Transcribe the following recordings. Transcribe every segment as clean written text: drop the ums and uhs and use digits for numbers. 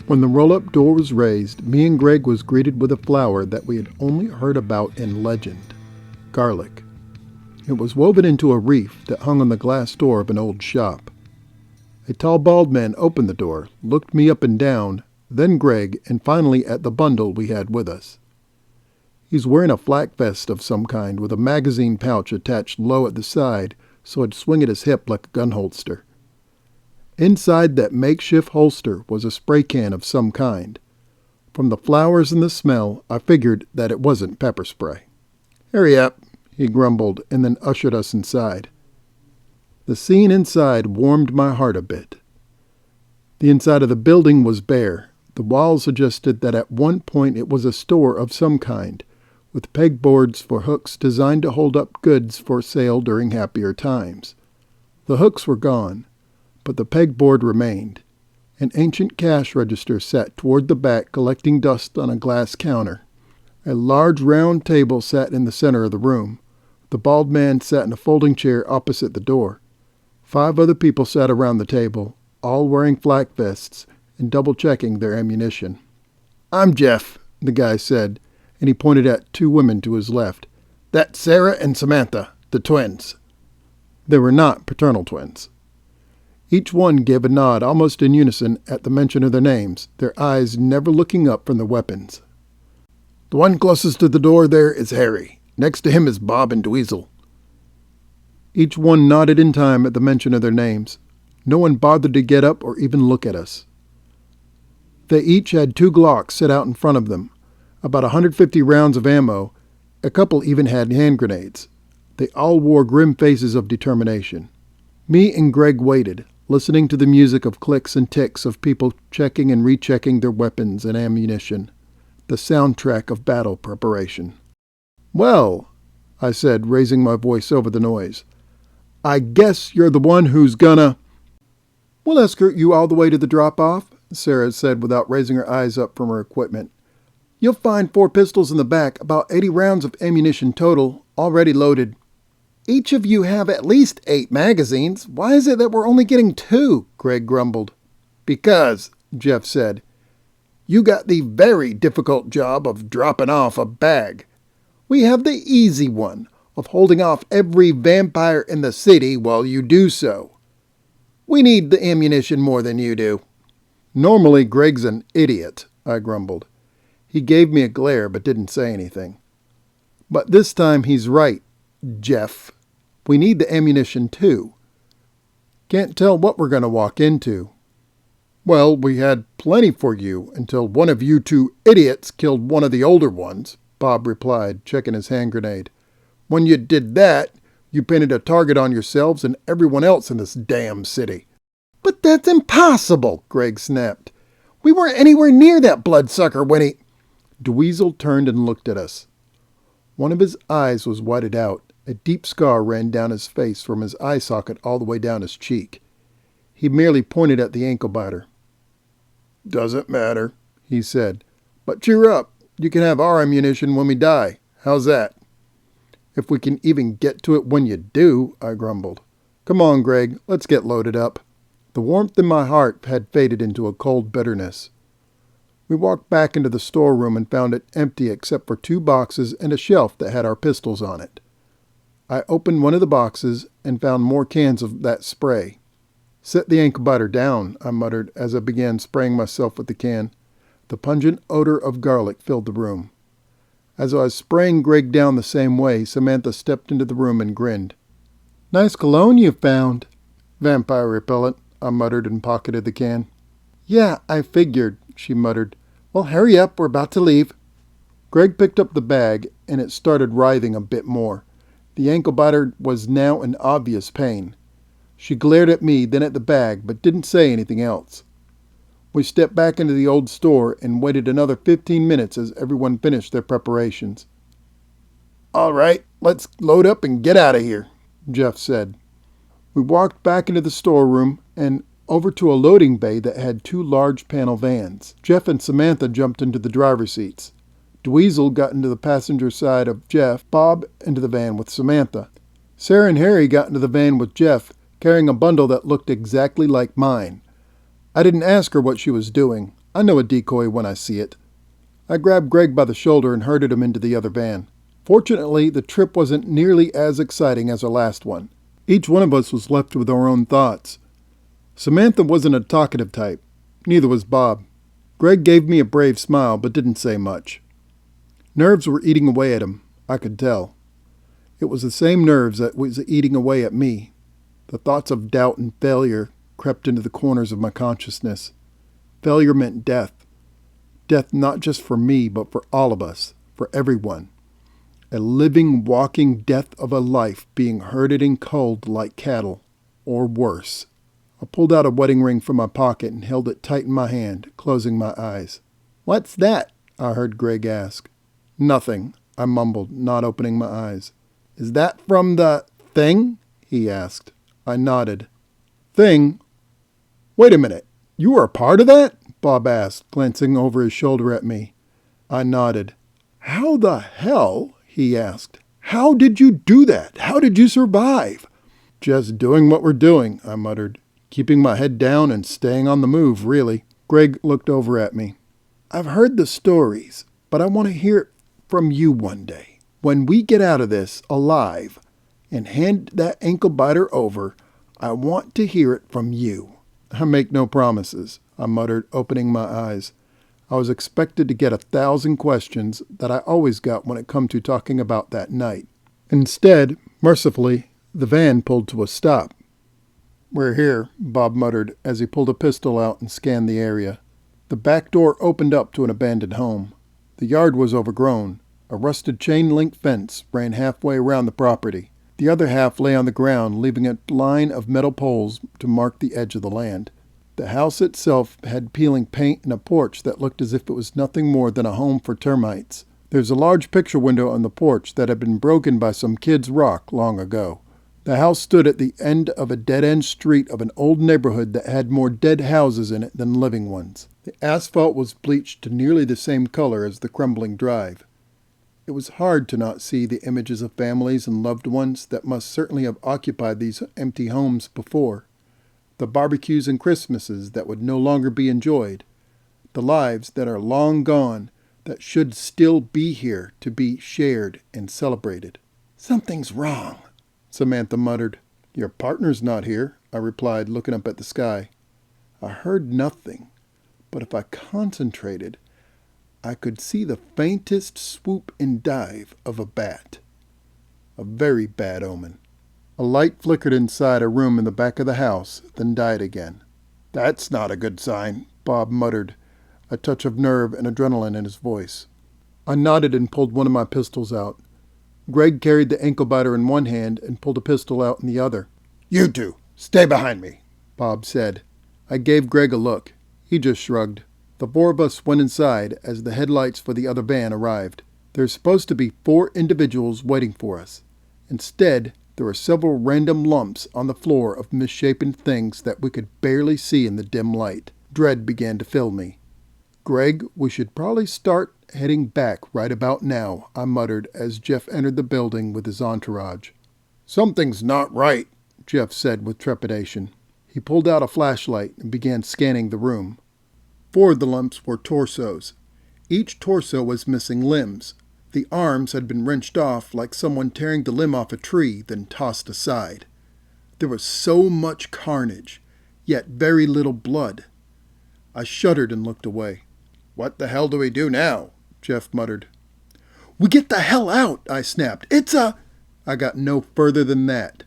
When the roll-up door was raised, me and Greg was greeted with a flower that we had only heard about in legend: garlic. It was woven into a wreath that hung on the glass door of an old shop. A tall bald man opened the door, looked me up and down, then Greg, and finally at the bundle we had with us. He's wearing a flak vest of some kind with a magazine pouch attached low at the side so it'd swing at his hip like a gun holster. Inside that makeshift holster was a spray can of some kind. From the flowers and the smell, I figured that it wasn't pepper spray. "Hurry up," he grumbled, and then ushered us inside. The scene inside warmed my heart a bit. The inside of the building was bare. The walls suggested that at one point it was a store of some kind, with pegboards for hooks designed to hold up goods for sale during happier times. The hooks were gone, but the pegboard remained. An ancient cash register sat toward the back, collecting dust on a glass counter. A large round table sat in the center of the room. The bald man sat in a folding chair opposite the door. 5 other people sat around the table, all wearing flak vests and double-checking their ammunition. "I'm Jeff," the guy said, and he pointed at 2 women to his left. "That's Sarah and Samantha, the twins." They were not fraternal twins. Each one gave a nod almost in unison at the mention of their names, their eyes never looking up from their weapons. "The one closest to the door there is Harry. Next to him is Bob and Dweezil." Each one nodded in time at the mention of their names. No one bothered to get up or even look at us. They each had 2 Glocks set out in front of them, about 150 rounds of ammo. A couple even had hand grenades. They all wore grim faces of determination. Me and Greg waited, listening to the music of clicks and ticks of people checking and rechecking their weapons and ammunition, the soundtrack of battle preparation. "Well," I said, raising my voice over the noise, "I guess you're the one who's gonna—" "We'll escort you all the way to the drop-off," Sarah said without raising her eyes up from her equipment. "You'll find 4 pistols in the back, about 80 rounds of ammunition total, already loaded." "Each of you have at least 8 magazines. Why is it that we're only getting 2? Greg grumbled. "Because," Jeff said, "you got the very difficult job of dropping off a bag. We have the easy one of holding off every vampire in the city while you do so. We need the ammunition more than you do." "Normally Greg's an idiot," I grumbled. He gave me a glare but didn't say anything. "But this time he's right, Jeff. We need the ammunition too. Can't tell what we're going to walk into." "Well, we had plenty for you until one of you 2 idiots killed one of the older ones," Bob replied, checking his hand grenade. "When you did that, you painted a target on yourselves and everyone else in this damn city." "But that's impossible," Greg snapped. "We weren't anywhere near that bloodsucker when he—" Dweezil turned and looked at us. One of his eyes was whited out. A deep scar ran down his face from his eye socket all the way down his cheek. He merely pointed at the ankle biter. "Doesn't matter," he said. "But cheer up. You can have our ammunition when we die. How's that?" "If we can even get to it when you do," I grumbled. "Come on, Greg. Let's get loaded up." The warmth in my heart had faded into a cold bitterness. We walked back into the storeroom and found it empty except for 2 boxes and a shelf that had our pistols on it. I opened one of the boxes and found more cans of that spray. "Set the ankle biter down," I muttered as I began spraying myself with the can. The pungent odor of garlic filled the room. As I was spraying Greg down the same way, Samantha stepped into the room and grinned. "Nice cologne you found." "Vampire repellent," I muttered and pocketed the can. "Yeah, I figured," she muttered. "Well, hurry up, we're about to leave." Greg picked up the bag, and it started writhing a bit more. The ankle biter was now in obvious pain. She glared at me, then at the bag, but didn't say anything else. We stepped back into the old store and waited another 15 minutes as everyone finished their preparations. "All right, let's load up and get out of here," Jeff said. We walked back into the storeroom and over to a loading bay that had 2 large panel vans. Jeff and Samantha jumped into the driver's seats. Dweezil got into the passenger side of Jeff, Bob into the van with Samantha. Sarah and Harry got into the van with Jeff, carrying a bundle that looked exactly like mine. I didn't ask her what she was doing. I know a decoy when I see it. I grabbed Greg by the shoulder and herded him into the other van. Fortunately, the trip wasn't nearly as exciting as our last one. Each one of us was left with our own thoughts. Samantha wasn't a talkative type. Neither was Bob. Greg gave me a brave smile, but didn't say much. Nerves were eating away at him, I could tell. It was the same nerves that was eating away at me. The thoughts of doubt and failure crept into the corners of my consciousness. Failure meant death. Death not just for me, but for all of us, for everyone. A living, walking death of a life being herded and culled like cattle, or worse. I pulled out a wedding ring from my pocket and held it tight in my hand, closing my eyes. "What's that?" I heard Greg ask. "Nothing," I mumbled, not opening my eyes. "Is that from the thing?" he asked. I nodded. "Thing? Wait a minute. You were a part of that?" Bob asked, glancing over his shoulder at me. I nodded. "How the hell?" he asked. "How did you do that? How did you survive?" "Just doing what we're doing," I muttered, keeping my head down and staying on the move, really. Greg looked over at me. "I've heard the stories, but I want to hear it from you one day. When we get out of this alive and hand that ankle biter over, I want to hear it from you." "I make no promises," I muttered, opening my eyes. I was expected to get 1,000 questions that I always got when it come to talking about that night. Instead, mercifully, the van pulled to a stop. "We're here," Bob muttered as he pulled a pistol out and scanned the area. The back door opened up to an abandoned home. The yard was overgrown. A rusted chain-link fence ran halfway around the property. The other half lay on the ground, leaving a line of metal poles to mark the edge of the land. The house itself had peeling paint and a porch that looked as if it was nothing more than a home for termites. There's a large picture window on the porch that had been broken by some kid's rock long ago. The house stood at the end of a dead-end street of an old neighborhood that had more dead houses in it than living ones. The asphalt was bleached to nearly the same color as the crumbling drive. It was hard to not see the images of families and loved ones that must certainly have occupied these empty homes before. The barbecues and Christmases that would no longer be enjoyed. The lives that are long gone that should still be here to be shared and celebrated. "Something's wrong," Samantha muttered. "Your partner's not here," I replied, looking up at the sky. I heard nothing, but if I concentrated, I could see the faintest swoop and dive of a bat. A very bad omen. A light flickered inside a room in the back of the house, then died again. "That's not a good sign," Bob muttered, a touch of nerve and adrenaline in his voice. I nodded and pulled one of my pistols out. Greg carried the ankle biter in one hand and pulled a pistol out in the other. "You two, stay behind me," Bob said. I gave Greg a look. He just shrugged. The four of us went inside as the headlights for the other van arrived. There's supposed to be 4 individuals waiting for us. Instead, there were several random lumps on the floor of misshapen things that we could barely see in the dim light. Dread began to fill me. "Greg, we should probably start heading back right about now," I muttered as Jeff entered the building with his entourage. "Something's not right," Jeff said with trepidation. He pulled out a flashlight and began scanning the room. 4 of the lumps were torsos. Each torso was missing limbs. The arms had been wrenched off like someone tearing the limb off a tree, then tossed aside. There was so much carnage, yet very little blood. I shuddered and looked away. "What the hell do we do now?" Jeff muttered. "We get the hell out," I snapped. I got no further than that.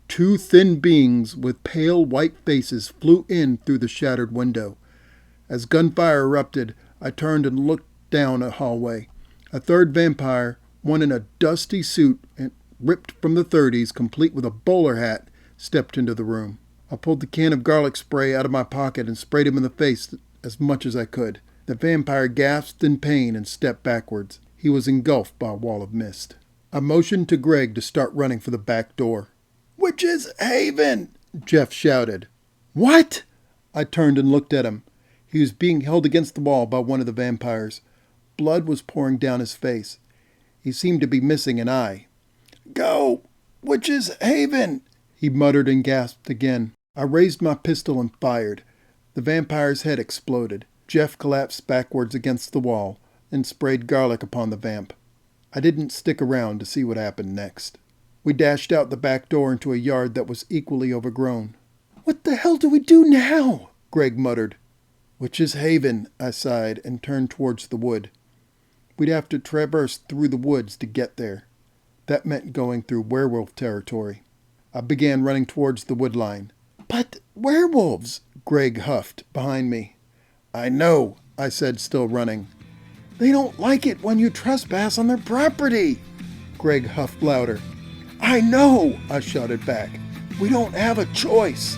2 thin beings with pale white faces flew in through the shattered window. As gunfire erupted, I turned and looked down a hallway. A third vampire, one in a dusty suit and ripped from the 30s, complete with a bowler hat, stepped into the room. I pulled the can of garlic spray out of my pocket and sprayed him in the face as much as I could. The vampire gasped in pain and stepped backwards. He was engulfed by a wall of mist. I motioned to Greg to start running for the back door. "Witch's Haven!" Jeff shouted. "What?" I turned and looked at him. He was being held against the wall by one of the vampires. Blood was pouring down his face. He seemed to be missing an eye. "Go! Witch's Haven!" he muttered and gasped again. I raised my pistol and fired. The vampire's head exploded. Jeff collapsed backwards against the wall and sprayed garlic upon the vamp. I didn't stick around to see what happened next. We dashed out the back door into a yard that was equally overgrown. "What the hell do we do now?" Greg muttered. "Witch's Haven," I sighed and turned towards the wood. We'd have to traverse through the woods to get there. That meant going through werewolf territory. I began running towards the wood line. "But werewolves," Greg huffed behind me. "I know," I said, still running. "They don't like it when you trespass on their property," Greg huffed louder. "I know," I shouted back. "We don't have a choice."